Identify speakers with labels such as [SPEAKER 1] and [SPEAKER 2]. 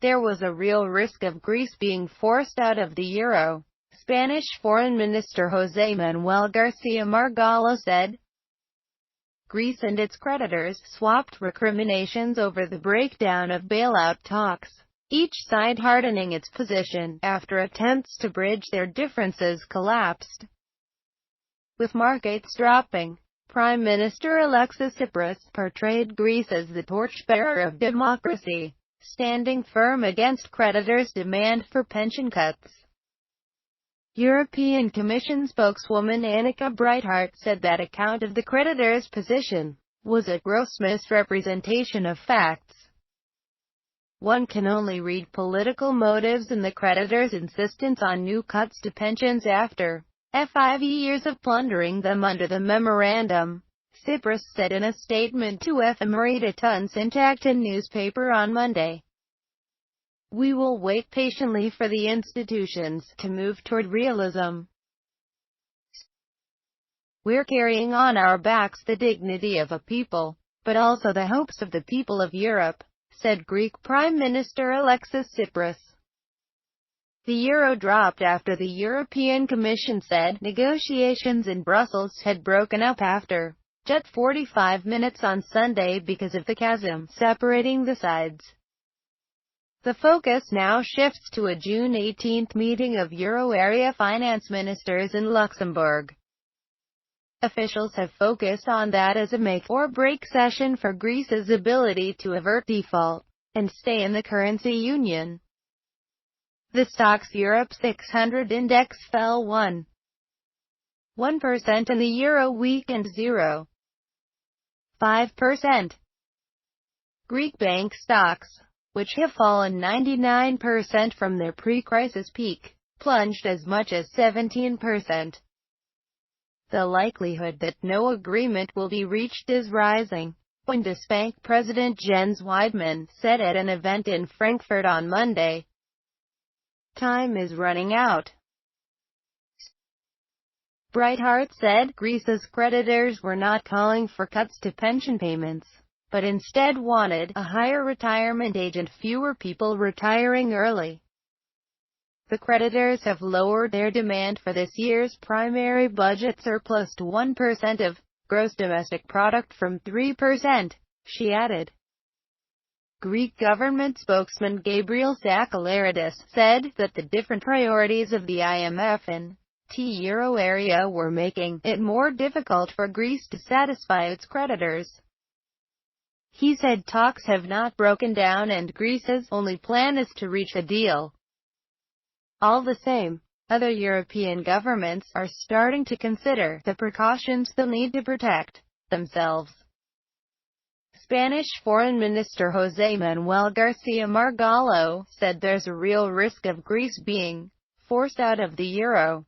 [SPEAKER 1] There was a real risk of Greece being forced out of the euro, Spanish Foreign Minister José Manuel García Margallo said. Greece and its creditors swapped recriminations over the breakdown of bailout talks, each side hardening its position after attempts to bridge their differences collapsed. With markets dropping, Prime Minister Alexis Tsipras portrayed Greece as the torchbearer of democracy, standing firm against creditors' demand for pension cuts. European Commission spokeswoman Annika Breithart said that account of the creditors' position was a gross misrepresentation of facts. One can only read political motives in the creditors' insistence on new cuts to pensions after 5 years of plundering them under the memorandum, Tsipras said in a statement to Efemeridatan Syntaktin newspaper on Monday. We will wait patiently for the institutions to move toward realism. We're carrying on our backs the dignity of a people, but also the hopes of the people of Europe, said Greek Prime Minister Alexis Tsipras. The euro dropped after the European Commission said negotiations in Brussels had broken up after just 45 minutes on Sunday because of the chasm separating the sides. The focus now shifts to a June 18 meeting of euro area finance ministers in Luxembourg. Officials have focused on that as a make-or-break session for Greece's ability to avert default and stay in the currency union. The Stoxx Europe 600 index fell 1% and the euro weakened 0.5%. Greek bank stocks, which have fallen 99% from their pre-crisis peak, plunged as much as 17%. The likelihood that no agreement will be reached is rising, Bundesbank President Jens Weidmann said at an event in Frankfurt on Monday. Time is running out. Breithart said Greece's creditors were not calling for cuts to pension payments, but instead wanted a higher retirement age and fewer people retiring early. The creditors have lowered their demand for this year's primary budget surplus to 1% of gross domestic product from 3%, she added. Greek government spokesman Gabriel Sakalarides said that the different priorities of the IMF and euro area were making it more difficult for Greece to satisfy its creditors. He said talks have not broken down and Greece's only plan is to reach a deal. All the same, other European governments are starting to consider the precautions they'll need to protect themselves. Spanish Foreign Minister José Manuel García Margallo said there's a real risk of Greece being forced out of the euro.